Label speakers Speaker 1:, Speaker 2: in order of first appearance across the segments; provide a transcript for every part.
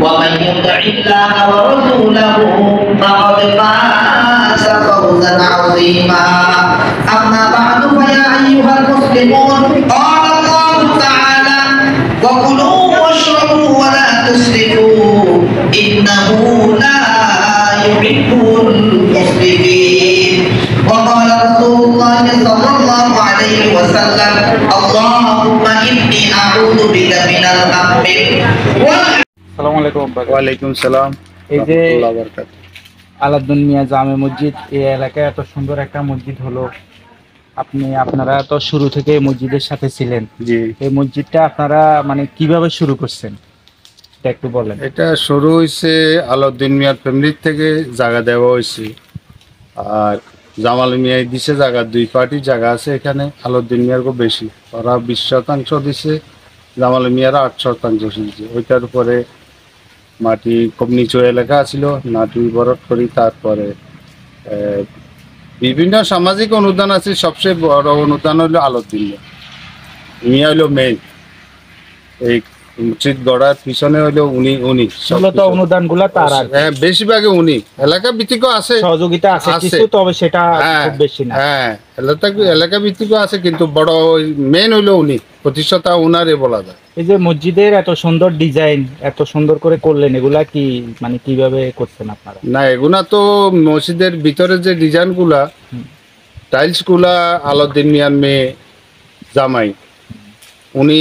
Speaker 1: ومن يطع الله ورسوله فقد فاز فوزا عظيما أما بعد فيا أيها المسلمون قال الله تعالى وكلوا واشربوا ولا تسرفوا إنه لا يحب المسرفين وقال رسول الله صلى الله عليه وسلم اللهم إني أعوذ بك من الهم
Speaker 2: আসসালামু আলাইকুম আব্বা।
Speaker 3: ওয়ালাইকুম সালাম
Speaker 2: এই যে
Speaker 3: রাহমাতুল্লাহ বারাকাতুহু।
Speaker 2: আলাউদ্দিন মিয়া জামে মসজিদ, এই এলাকায় এত সুন্দর একটা মসজিদ হলো। আপনারা তো শুরু থেকে এই মসজিদের সাথে ছিলেন।
Speaker 3: জি,
Speaker 2: এই মসজিদটা আপনারা মানে কিভাবে শুরু করছেন এটা একটু বলেন।
Speaker 3: এটা শুরু হয়েছে আলাউদ্দিন মিয়ার ফ্যামিলির থেকে জায়গা দেওয়া হয়েছে। আর জামাল মিয়াই দিছে জায়গা, দুই পার্টির জায়গা আছে এখানে। আলাউদ্দিন মিয়ার খুব বেশি, ওরা 20% দিছে, জামাল মিয়ারা 8% দিছে। ওইটার উপরে মাটি খুব নিচু এলাকা ছিল, মাটি বরফ করি। তারপরে আহ, বিভিন্ন সামাজিক অনুদান আছে, সবচেয়ে বড় অনুদান হলো আলাউদ্দিন মিয়া। মিয়া হলো মেইন। এই মসজিদ গড়ার পিছনে হলো উনি উনি
Speaker 2: মূলত অনুদান গুলা তার আর কি।
Speaker 3: হ্যাঁ, বেশিরভাগই উনি। এলাকা ভিত্তিকও আছে,
Speaker 2: সহযোগিতা আছে কিছু, তবে সেটা
Speaker 3: হ্যাঁ
Speaker 2: খুব বেশি না।
Speaker 3: হ্যাঁ, এলাকা ভিত্তিকও আছে, কিন্তু বড় মেন হইলো উনি, প্রতিষ্ঠাতা উনারে বলা যায়।
Speaker 2: এই যে মসজিদের এত সুন্দর ডিজাইন, এত সুন্দর করে করলেন, এগুলা কি মানে কিভাবে করছেন আপনারা?
Speaker 3: না, এগুলা তো মসজিদের ভিতরে যে ডিজাইন গুলা, টাইলস গুলা আলাউদ্দিন মিয়ার মেয়ে জামাই, উনি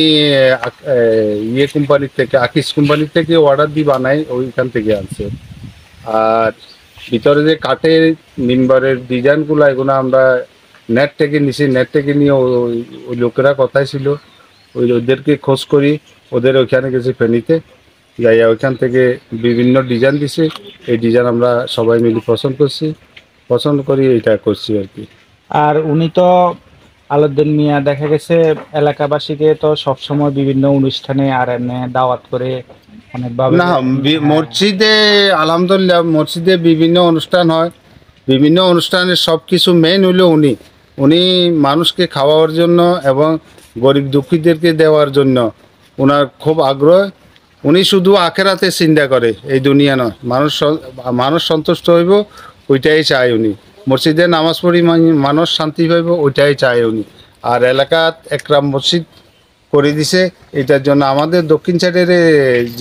Speaker 3: ইয়ে কোম্পানির থেকে, আকিস কোম্পানির থেকে অর্ডার দিয়ে বানাই, ওইখান থেকে আনছে। আর ভিতরে যে কাঠের মিম্বারের ডিজাইনগুলো, এগুলো আমরা নেট থেকে নিছি। নেট থেকে নিয়ে ওই লোকেরা কথাই ছিল, ওদেরকে খোঁজ করি, ওদের ওইখানে গেছি ফেনীতে, যাইয়া ওইখান থেকে বিভিন্ন ডিজাইন দিছে। এই ডিজাইন আমরা সবাই মিলে পছন্দ করি, এটা করছি আর কি।
Speaker 2: আর উনি তো আলাউদ্দিন মিয়া দেখা গেছে এলাকাবাসীকে তো সবসময় বিভিন্ন অনুষ্ঠানে আর এমনি দাওয়াত করে অনেকভাবে।
Speaker 3: না, মসজিদে আলহামদুলিল্লাহ মসজিদে বিভিন্ন অনুষ্ঠান হয়। বিভিন্ন অনুষ্ঠানের সব কিছু মেইন হলো উনি। উনি মানুষকে খাওয়ার জন্য এবং গরিব দুঃখীদেরকে দেওয়ার জন্য ওনার খুব আগ্রহ। উনি শুধু আখেরাতে চিন্তা করে, এই দুনিয়া নয়। মানুষ সন্তুষ্ট হইব, ওইটাই চায় উনি। মসজিদে নামাজ পড়ি মানুষ শান্তি পাইব, ওইটাই চায় উনি। আর এলাকাত একটা মসজিদ করে দিছে। এটার জন্য আমাদের দক্ষিণ সাইডের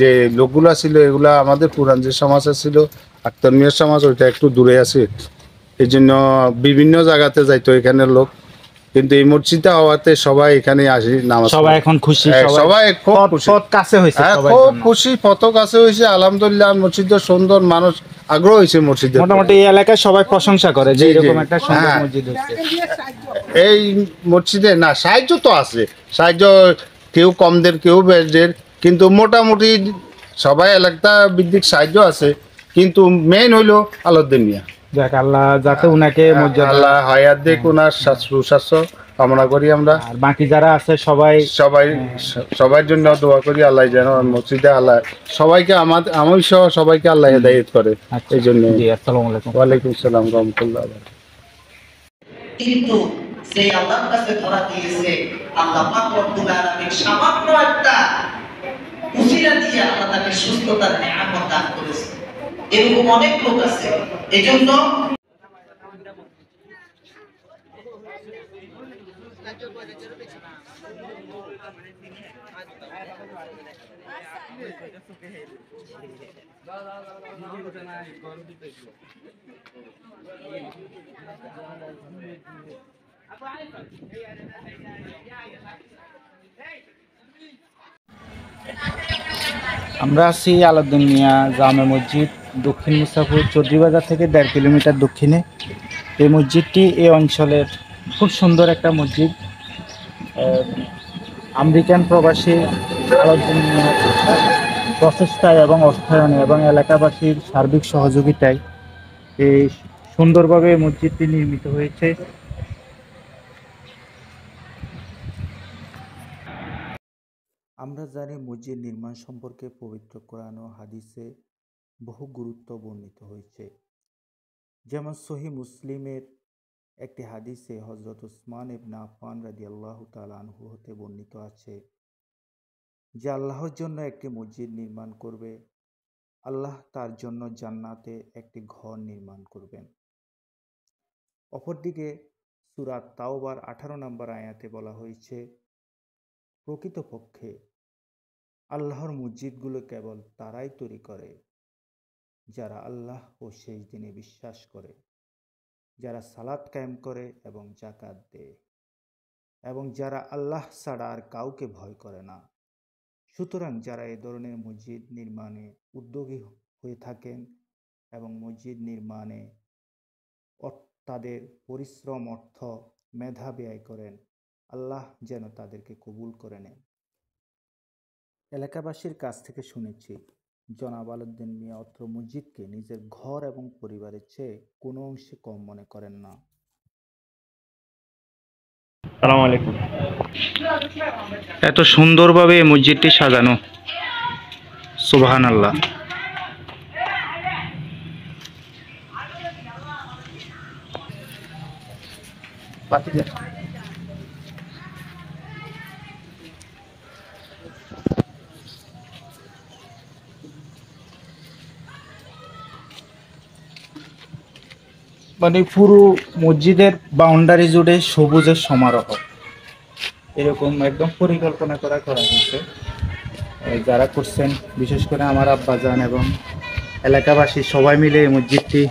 Speaker 3: যে লোকগুলা ছিল, এগুলা আমাদের পুরান যে সমাজ ছিল, আক্তার মিয়ার সমাজ, ওইটা একটু দূরে আছে। এই জন্য বিভিন্ন জায়গাতে যাইতো এখানের লোক, কিন্তু এই মসজিদটা হওয়াতে সবাই এখানে আসি নামাজ
Speaker 2: সবাই
Speaker 3: পড়ে।
Speaker 2: এখন খুশি,
Speaker 3: সবাই খুব খুশি।
Speaker 2: পথ কাছে হয়েছে
Speaker 3: হ্যাঁ,
Speaker 2: সবার
Speaker 3: খুব
Speaker 2: জন্য।
Speaker 3: খুশি, কত কাছে হয়েছে। আলহামদুলিল্লাহ, মসজিদ সুন্দর, মানুষ আগ্রহ হয়েছে মসজিদের।
Speaker 2: মোটামুটি এই এলাকায় সবাই প্রশংসা করে যে
Speaker 3: জি, জি,
Speaker 2: এরকম একটা সুন্দর
Speaker 3: হ্যাঁ।
Speaker 2: মসজিদ হচ্ছে।
Speaker 3: এই মসজিদে না, সাহায্য তো আছে, সাহায্য কেউ কমদের কেউ বেশদের, কিন্তু মোটামুটি সবাই এলাকা ভিত্তিক সাহায্য আছে। কিন্তু মেইন হইলো আলাউদ্দিন মিয়া।
Speaker 2: যাক, আল্লাহ যাতে উনাকে মর্যাদা,
Speaker 3: আল্লাহ হায়াত দিক, ওনার সুস্বাস্থ্য কামনা করি আমরা।
Speaker 2: আর বাকি যারা আছে সবাই
Speaker 3: সবাই সবার জন্য দোয়া করি, আল্লাহ যেন মসজিদে আল্লাহ সবাইকে, আমি সহ সবাইকে আল্লাহ হেদায়েত করে।
Speaker 2: আচ্ছা,
Speaker 3: এই জন্য
Speaker 2: জি, আসসালামু আলাইকুম।
Speaker 3: ওয়ালাইকুম সালাম রহমতুল্লাহ।
Speaker 1: কিন্তু সেই আল্লাহর কাছে ধরা দিয়েছে, আল্লাহ পাক রব্বুল আলামিন সামান্য একটা উসিলা দিয়ে আল্লাহ তাকে সুস্থতার নিয়ামত দান করেছে। এরকম অনেক লোক আছে। এজন্য
Speaker 2: আমরা আছি আলাউদ্দিন মিয়া জামে মসজিদ, দক্ষিণ মুসাফুর চৌধুরীবাজার থেকে 1.5 কিলোমিটার দক্ষিণে। এই মসজিদটি এই অঞ্চলের খুব সুন্দর একটা মসজিদ। আমেরিকান প্রবাসী আলাউদ্দিন মিয়ার প্রচেষ্টায় এবং অর্থায়নে এবং এলাকাবাসীর সার্বিক সহযোগিতায় এই সুন্দরভাবে এই মসজিদটি নির্মিত হয়েছে।
Speaker 4: আমরা জানি মসজিদ নির্মাণ সম্পর্কে পবিত্র কোরআন ও হাদিসে বহু গুরুত্ব বর্ণিত হয়েছে। যেমন সহিহ মুসলিমের একটি হাদিসে হযরত উসমান ইবনে আফফান রাদিয়াল্লাহু তাআলা আনহু হতে বর্ণিত আছে, যে আল্লাহর জন্য একটি মসজিদ নির্মাণ করবে, আল্লাহ তার জন্য জান্নাতে একটি ঘর নির্মাণ করবেন। অপরদিকে সূরা তাওবার 18 নম্বর আয়াতে বলা হয়েছে, প্রকৃতপক্ষে আল্লাহর মসজিদগুলো কেবল তারাই তৈরি করে যারা আল্লাহ ও শেষ দিনে বিশ্বাস করে, যারা সালাত কায়েম করে এবং যাকাত দেয়, এবং যারা আল্লাহ ছাড়া আর কাউকে ভয় করে না। সুতরাং যারা এ ধরনের মসজিদ নির্মাণে উদ্যোগী হয়ে থাকেন এবং মসজিদ নির্মাণে তাদের পরিশ্রম, অর্থ, মেধা ব্যয় করেন, আল্লাহ যেন তাদেরকে কবুল করে নেন। এলাকাবাসীর কাছ থেকে শুনেছি, জনাব আলাউদ্দিন মিয়া অত্র মসজিদকে নিজের ঘর এবং পরিবারের চেয়ে কোনো অংশে কম মনে করেন না।
Speaker 2: আসসালামু আলাইকুম। এত সুন্দরভাবে এই মসজিদটি সাজানো, সুবহানাল্লাহ। মানে পুরো মসজিদের বাউন্ডারি জুড়ে সবুজের সমারোহ, এরকম একদম পরিকল্পনা করা হয়েছে। যারা করছেন, বিশেষ করে আমার আব্বাজান এবং এলাকাবাসী সবাই মিলে এই মসজিদটি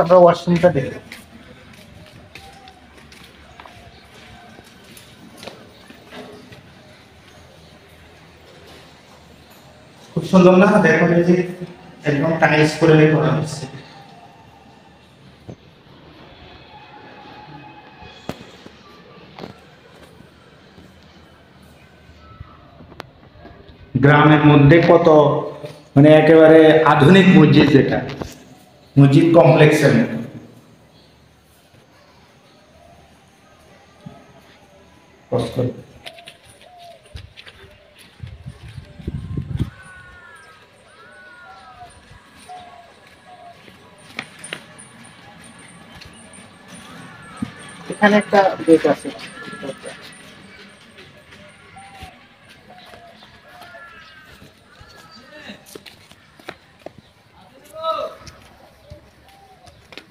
Speaker 2: আমরা ওয়াশরুমটা দেখি। খুব সুন্দর না? দেখো যে একদম টাইলস করে করা হয়েছে। গ্রামের মধ্যে কত মানে একেবারে আধুনিক মসজিদ, যেটা মসজিদ কমপ্লেক্সের মতো। এখানে একটা গেট আছে।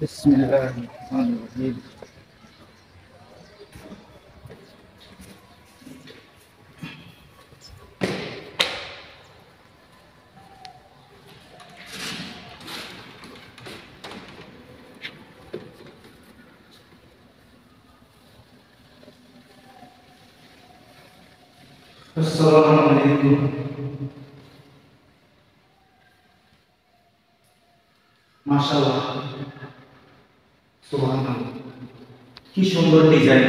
Speaker 2: বিসমিল্লাহির রহমানির রহিম। আসসালামু আলাইকুম। মাশাআল্লাহ, সুবহানাল্লাহ, কি সুন্দর ডিজাইন।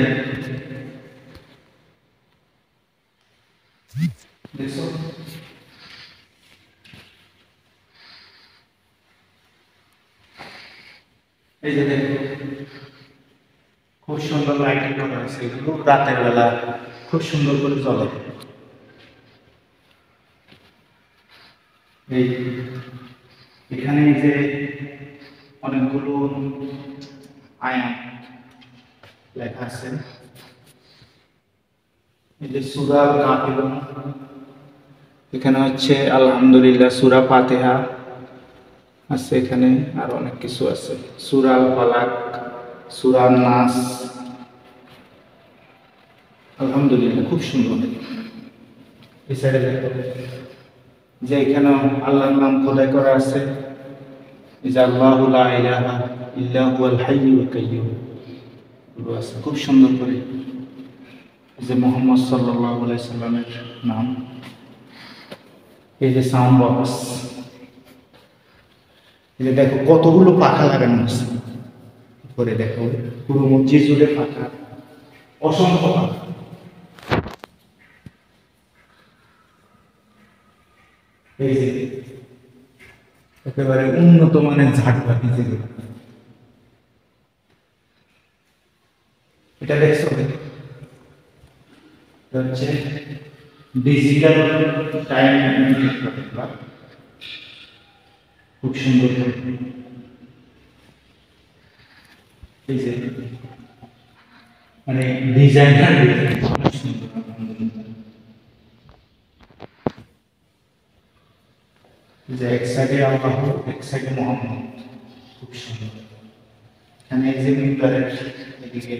Speaker 2: দেখছো? এই যে দেখো, খুব সুন্দর লাইটিং করা হয়েছে। এগুলো রাতের বেলা খুব সুন্দর করে জ্বলে। এই এখানে যে অনেকগুলো আয়াত লেখা আছে। এই যে সূরা কাফিরুন, এখানে হচ্ছে আলহামদুলিল্লাহ, সূরা ফাতিহা আছে, এখানে আর অনেক কিছু আছে, সূরা আল ফালাক, সূরা নাস। আলহামদুলিল্লাহ, খুব সুন্দর। এই সাইডে দেখো যে এখানে আল্লাহর নাম খোদাই করা আছে, যে আল্লাহু লা ইলাহা ইল্লা হুয়াল হাইয়ুল কাইয়্যুম আছে, খুব সুন্দর করে। যে মুহাম্মদ সাল্লাল্লাহু আলাইহি সাল্লামের নাম। এই যে সাউন্ড বক্স, এই যে দেখো কতগুলো পাখা লাগানো আছে করে, দেখো পুরো মসজিদ জুড়ে পাখা, অসংখ্য পাখা। এই যে একেবারে উন্নত মানের ঝাড়বাতি, যেগুলো এটা দেখছো, হচ্ছে ডিজিটাল টাইম ইন্ডিকেটর, খুব সুন্দর। এই যে মানে ডিজাইনার যে এক সাইডে আল্লাহ, এক সাইডে মোহাম্মদ, খুব সুন্দর। এখানে এই যে মিম্বারের এদিকে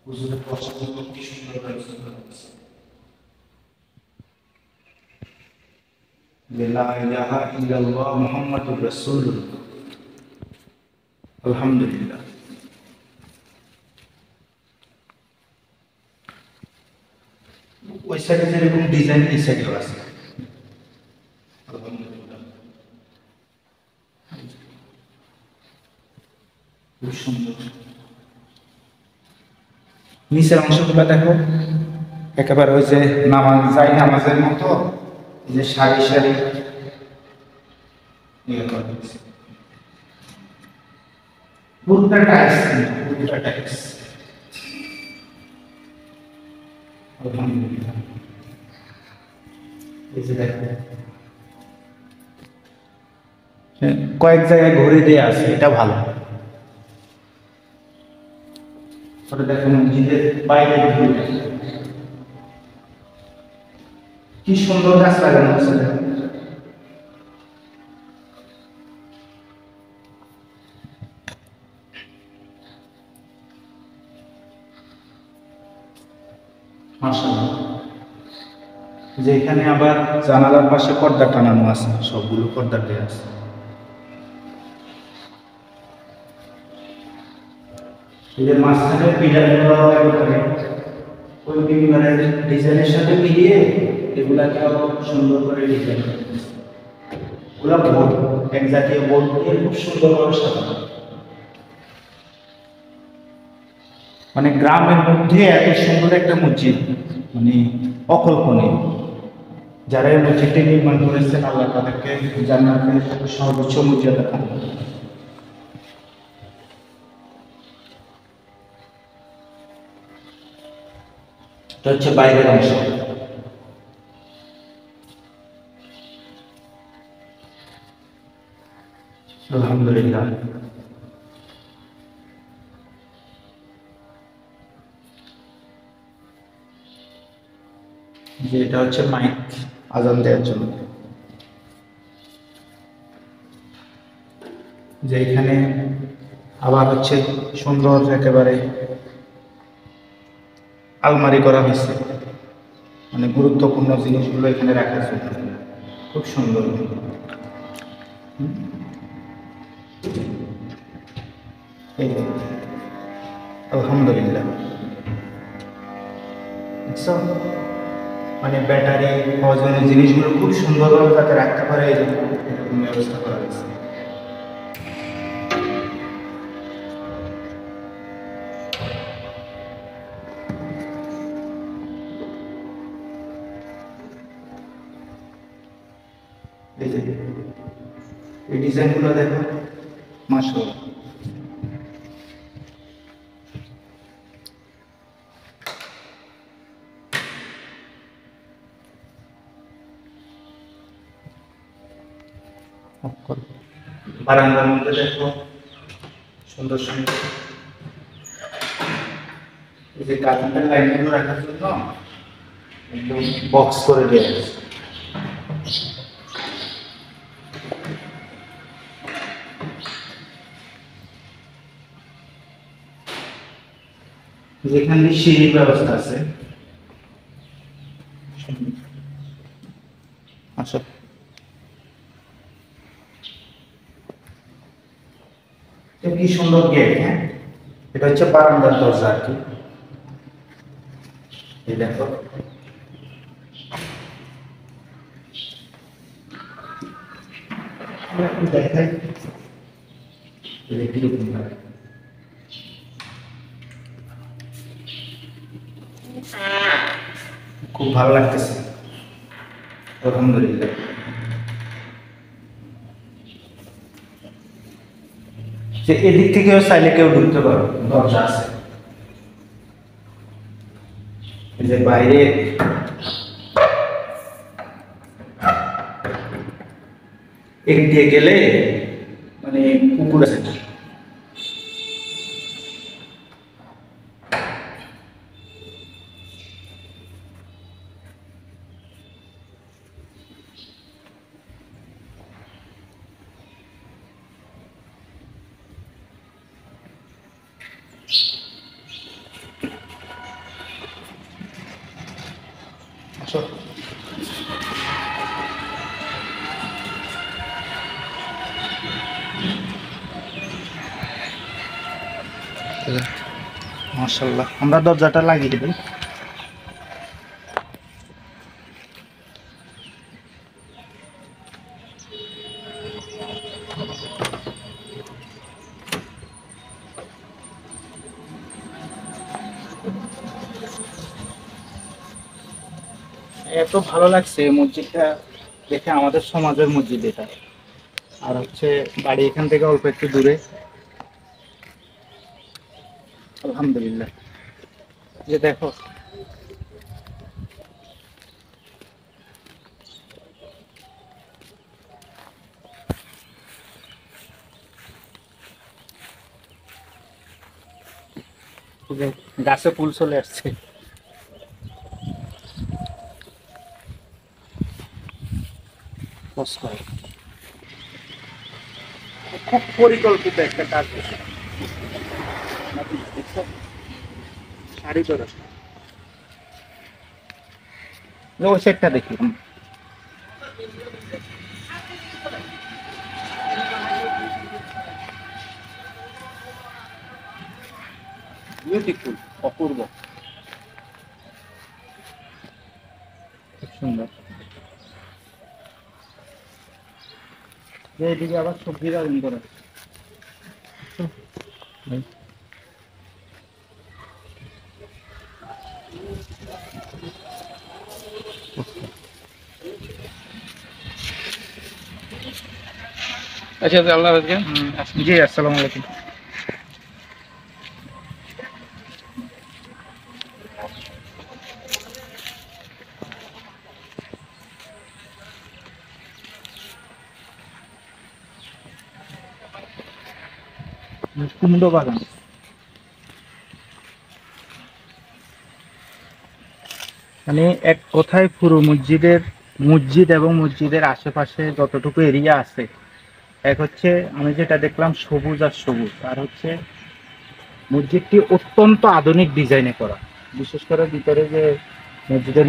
Speaker 2: হুজুরের পছন্দ কি সুন্দর ব্যবস্থা করা হয়েছে। লা ইলাহা ইল্লাল্লাহ মুহাম্মাদুর রাসূলুল্লাহ। আলহামদুলিল্লাহ। ওই সাইডে যেরকম ডিজাইন এই সাইডেও আছে। আলহামদুলিল্লাহ, খুব সুন্দর। নিচের অংশগুলো দেখো, একেবারে ওই যে নামাজ যাই নামাজের মতো যে সারি সারি ইয়ে করা হয়েছে। পুরোটা টাইলস, পুরোটা টাইলস। আলহামদুলিল্লাহ। এই যে দেখো কয়েক জায়গায় ঘুরে দিয়ে আছে, এটা ভালো। দেখো মসজিদের বাইরে কি সুন্দর গাছ লাগানো আছে। মাশাআল্লাহ। যে এখানে আবার জানালার পাশে পর্দা টানানো আছে, সবগুলো পর্দা দেওয়া আছে। এদের মাঝখানে পিলারগুলো একেবারে ওই বিভিন্ন ডিজাইনের সাথে মিলিয়ে এগুলাকে আরো সুন্দর করে ডিজাইন করা হয়েছে। ওগুলা বোর্ড, এক জাতীয় বোর্ড দিয়ে খুব সুন্দরভাবে সাজানো। মানে গ্রামের মধ্যে এত সুন্দর একটা মসজিদ মানে অকল্পনীয়। যারা এই মসজিদটি নির্মাণ করেছেন আল্লাহ তাদেরকে জান্নাতের সর্বোচ্চ মর্যাদা দান করুন। এটা হচ্ছে বাইরের অংশ। আলহামদুলিল্লাহ। যে এটা হচ্ছে মাইক আজান দেওয়ার জন্য। যে এখানে আবার হচ্ছে সুন্দর একেবারে আলমারি করা হয়েছে, মানে গুরুত্বপূর্ণ জিনিসগুলো এখানে রাখার জন্য খুব সুন্দর। আলহামদুলিল্লাহ। মানে ব্যাটারি প্রয়োজনীয় জিনিসগুলো খুব সুন্দরভাবে যাতে রাখতে পারে এরকম ব্যবস্থা করা হয়েছে। এই ডিজাইনগুলো দেখো, মাশাআল্লাহ। বারান্দার মধ্যে দেখো সুন্দর সুন্দর এই যে কারেন্টের লাইনগুলো রাখার জন্য একদম বক্স করে দেওয়া আছে। যেখানে সিঁড়ির ব্যবস্থা আছে। আচ্ছা, কি সুন্দর গেট। হ্যাঁ, এটা হচ্ছে বারান্দার দরজা আর কি। এই দেখো দেখাই কিরকম ভাবে খুব ভালো লাগতেছে। আলহামদুলিল্লাহ। যে এদিক থেকেও চাইলে কেউ ঢুকতে পারো, দরজা আছে। এই যে বাইরে এক দিয়ে গেলে মানে পুকুর আছে, মাশাআল্লাহ, আমরা দরজাটা লাগিয়ে দিই। এত ভালো লাগছে এই মসজিদটা দেখে, আমাদের সমাজের মসজিদ এটা। আর হচ্ছে বাড়ি এখান থেকে অল্প একটু দূরে। আলহামদুলিল্লাহ। যে দেখো, যে গাছে ফুল চলে আসছে। খুব পরিকল্পিত একটা কাজ। শাড়ি ধরে ওই সেটটা দেখি। বিউটিফুল, অপূর্ব, খুব সুন্দর। এইদিকে আবার সবজির আয়োজন করে।
Speaker 5: আচ্ছা, আল্লাহ হাফেজ।
Speaker 2: জি, আসসালামু আলাইকুম। কুমড়ো বাগান। মানে এক কথায় পুরো মসজিদ এবং মসজিদের আশেপাশে যতটুকু এরিয়া আছে, এক হচ্ছে আমি যেটা দেখলাম সবুজ আর সবুজ। আর হচ্ছে মসজিদটি অত্যন্ত আধুনিক ডিজাইনে করা। বিশেষ করে ভিতরে যে মসজিদের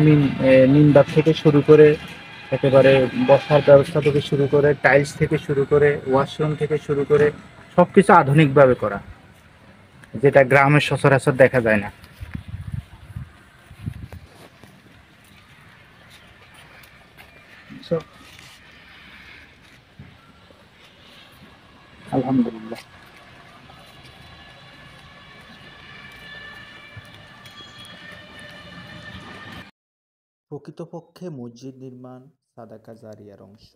Speaker 2: মিনবার থেকে শুরু করে একেবারে বসার ব্যবস্থা থেকে শুরু করে, টাইলস থেকে শুরু করে, ওয়াশরুম থেকে শুরু করে সবকিছু আধুনিকভাবে করা, যেটা গ্রামের সচরাচর দেখা যায় না। So, আলহামদুলিল্লাহ।
Speaker 4: প্রকৃতপক্ষে মসজিদ নির্মাণ সাদাকা জারিয়ার অংশ।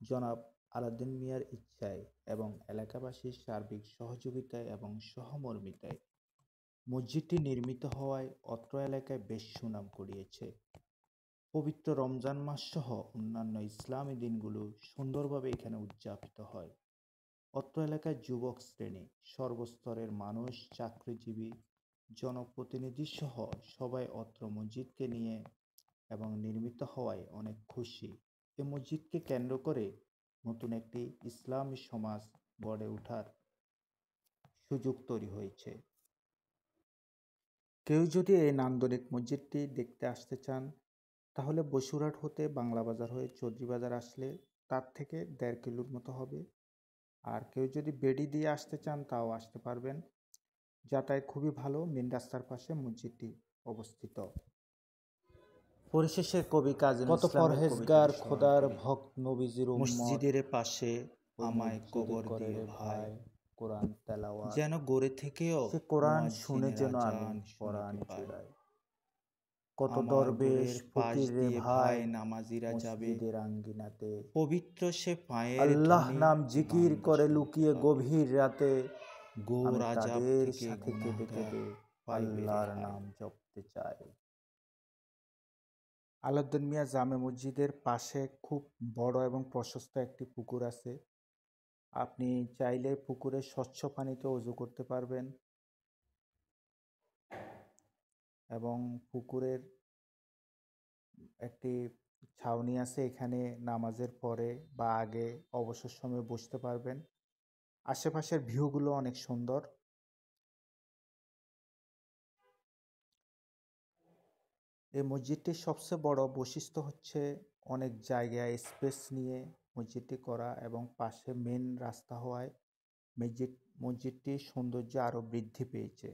Speaker 4: জনাব আলাউদ্দিন মিয়ার ইচ্ছায় এবং এলাকাবাসীর সার্বিক সহযোগিতায় এবং সহমর্মিতায় মসজিদটি নির্মিত হওয়ায় অত্র এলাকায় বেশ সুনাম কুড়িয়েছে। পবিত্র রমজান মাস সহ অন্যান্য ইসলামী দিনগুলো সুন্দরভাবে এখানে উদযাপিত হয়। অত্র এলাকার যুবক শ্রেণী, সর্বস্তরের মানুষ, চাকরিজীবী, জনপ্রতিনিধি সহ সবাই অত্র মসজিদকে নিয়ে এবং নির্মিত হওয়ায় অনেক খুশি। এ মসজিদকে কেন্দ্র করে নতুন একটি ইসলামী সমাজ গড়ে ওঠার সুযোগ তৈরি হয়েছে। কেউ যদি এই নান্দনিক মসজিদটি দেখতে আসতে চান, তাহলে বসুরহাট হতে বাংলা বাজার হয়ে চৌধুরী বাজার আসলে তার থেকে 1.5 কিলোর মতো হবে। আর কেউ যদি বেডি দিয়ে আসতে চান তাও আসতে পারবেন। যাতায়াত খুবই ভালো, মেন রাস্তার পাশে মসজিদটি অবস্থিত। পরিশেষে কবি কাজী কত পরহেজগার খোদার ভক্ত নবীজির মসজিদের পাশে আমায় কবর দিয়ে ভাই, কোরআন তেলাওয়াত যেন গড়ে থেকেও সে কোরআন শুনে যেন আমি কোরআন চূড়ায়। কত দরবেশ ফকির রে ভাই, নামাজিরা যাবে আঙ্গিনাতে, পবিত্র সে পায়ের আল্লাহ নাম জিকির করে লুকিয়ে গভীর রাতে, গোর আজাদের সাথে কেঁদে কেঁদে আল্লাহর নাম জপতে চায়। আলাউদ্দিন মিয়া জামে মসজিদের পাশে খুব বড় এবং প্রশস্ত একটি পুকুর আছে। আপনি চাইলে পুকুরে স্বচ্ছ পানিতে ওযু করতে পারবেন এবং পুকুরের একটি ছাউনি আছে, এখানে নামাজের পরে বা আগে অবসর সময়ে বসতে পারবেন। আশেপাশের ভিউগুলো অনেক সুন্দর। এই মসজিদটির সবচেয়ে বড় বৈশিষ্ট্য হচ্ছে অনেক জায়গায় স্পেস নিয়ে মসজিদটি করা এবং পাশে মেন রাস্তা হওয়ায় মসজিদটির সৌন্দর্য আরও বৃদ্ধি পেয়েছে।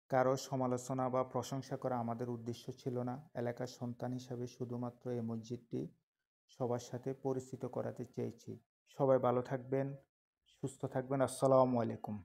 Speaker 4: কারো সমালোচনা বা প্রশংসা করা আমাদের উদ্দেশ্য ছিল না। এলাকার সন্তান হিসাবে শুধুমাত্র এই মসজিদটি সবার সাথে পরিচিত করাতে চেয়েছি। সবাই ভালো থাকবেন, সুস্থ থাকবেন। আসসালামু আলাইকুম।